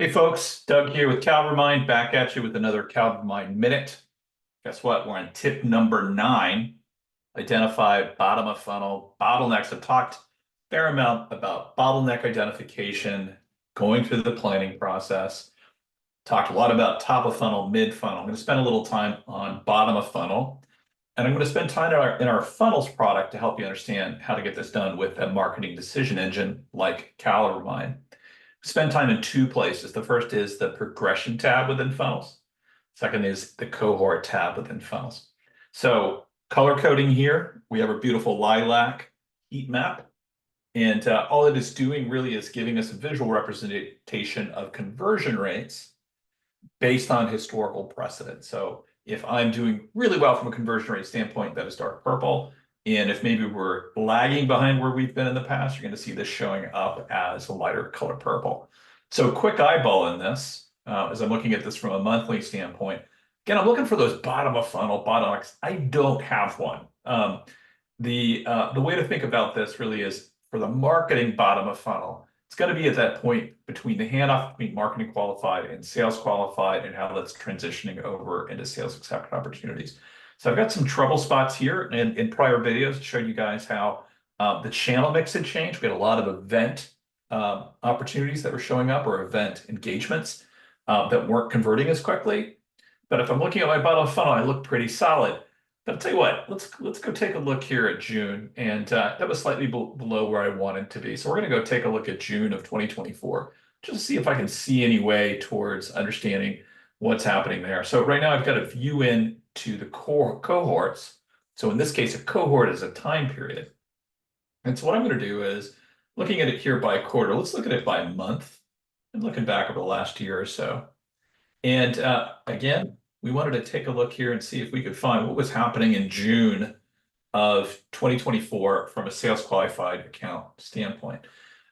Hey folks, Doug here with CalRemind, back at you with another CalRemind Minute. Guess what? We're on tip number 9, identify bottom of funnel bottlenecks. I've talked a fair amount about bottleneck identification, going through the planning process, talked a lot about top of funnel, mid funnel. I'm going to spend a little time on bottom of funnel, and I'm going to spend time in our funnels product to help you understand how to get this done with a marketing decision engine like CalRemind. Spend time in two places. The first is the progression tab within funnels. Second is the cohort tab within funnels. So color coding here, we have a beautiful lilac heat map. And all it is doing really is giving us a visual representation of conversion rates based on historical precedent. So if I'm doing really well from a conversion rate standpoint, that is dark purple. And if maybe we're lagging behind where we've been in the past, you're going to see this showing up as a lighter color purple. So quick eyeball in this, as I'm looking at this from a monthly standpoint. Again, I'm looking for those bottom of funnel bottlenecks. I don't have one. The way to think about this really is for the marketing bottom of funnel, it's going to be at that point between the handoff between marketing qualified and sales qualified and how that's transitioning over into sales accepted opportunities. So I've got some trouble spots here, and in prior videos showed you guys how the channel mix had changed. We had a lot of event opportunities that were showing up or event engagements that weren't converting as quickly. But if I'm looking at my bottom funnel, I look pretty solid. But I'll tell you what, let's go take a look here at June, and that was slightly below where I wanted to be. So we're going to go take a look at June of 2024, just to see if I can see any way towards understanding what's happening there. So right now I've got a view in to the core cohorts. So in this case, a cohort is a time period. And so what I'm going to do is looking at it here by quarter. Let's look at it by month and looking back over the last year or so. And again, we wanted to take a look here and see if we could find what was happening in June of 2024 from a sales qualified account standpoint.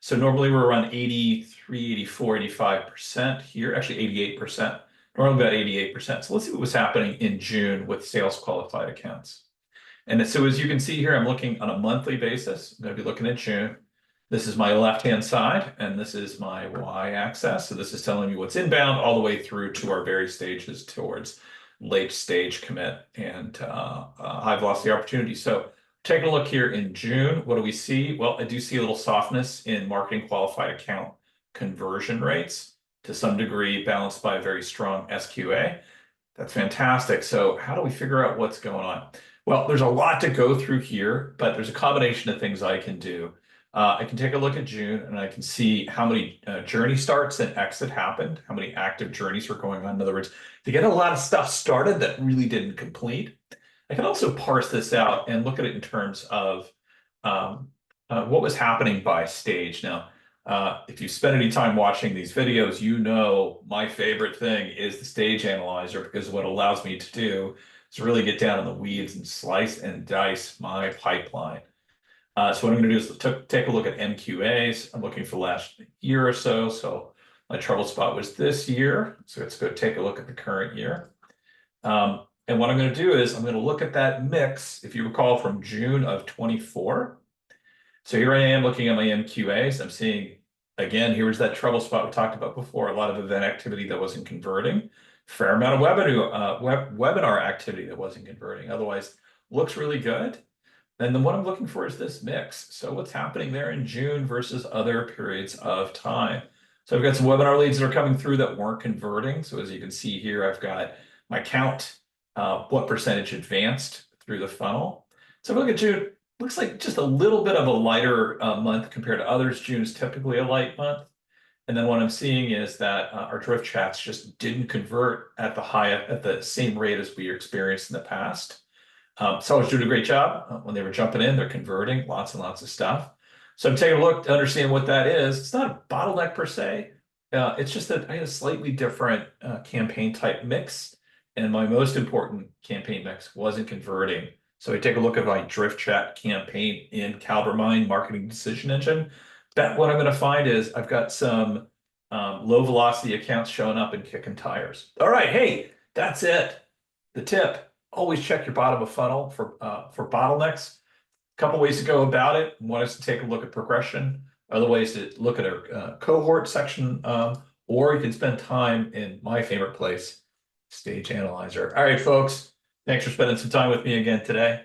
So normally we're around 83, 84, 85% here, actually 88%, normally about 88%. So let's see what was happening in June with sales qualified accounts. And so as you can see here, I'm looking on a monthly basis. I'm going to be looking at June. This is my left-hand side, and this is my y-axis. So this is telling me what's inbound all the way through to our various stages towards late stage commit and high velocity opportunity. So take a look here in June. What do we see? Well, I do see a little softness in marketing qualified account conversion rates, to some degree balanced by a very strong SQA. That's fantastic. So how do we figure out what's going on? Well, there's a lot to go through here, but there's a combination of things I can do. I can take a look at June and I can see how many journey starts and exit happened, how many active journeys were going on. In other words, to get a lot of stuff started that really didn't complete. I can also parse this out and look at it in terms of what was happening by stage. Now, if you spend any time watching these videos, you know my favorite thing is the stage analyzer, because what it allows me to do is really get down in the weeds and slice and dice my pipeline. So what I'm going to do is take a look at MQAs. I'm looking for the last year or so. So my trouble spot was this year. So let's go take a look at the current year. And what I'm going to do is I'm going to look at that mix, if you recall, from June of 24. So here I am looking at my MQAs. I'm seeing, again, here was that trouble spot we talked about before, a lot of event activity that wasn't converting, fair amount of webinar activity that wasn't converting. Otherwise, looks really good. And then what I'm looking for is this mix. So what's happening there in June versus other periods of time. So I've got some webinar leads that are coming through that weren't converting. So as you can see here, I've got my count, what percentage advanced through the funnel. So if I look at June, looks like just a little bit of a lighter month compared to others. June is typically a light month. And then what I'm seeing is that our drift chats just didn't convert at the same rate as we experienced in the past. Sellers doing a great job. When they were jumping in, they're converting lots and lots of stuff. So I'm taking a look to understand what that is. It's not a bottleneck per se. It's just that I had a slightly different campaign type mix, and my most important campaign mix wasn't converting. So I take a look at my drift chat campaign in CalRemind Marketing Decision Engine. What I'm going to find is I've got some low velocity accounts showing up and kicking tires. All right, hey, that's it. The tip. Always check your bottom of funnel for bottlenecks. A couple ways to go about it. One is to take a look at progression. Other ways to look at a cohort section, or you can spend time in my favorite place, Stage Analyzer. All right, folks, thanks for spending some time with me again today.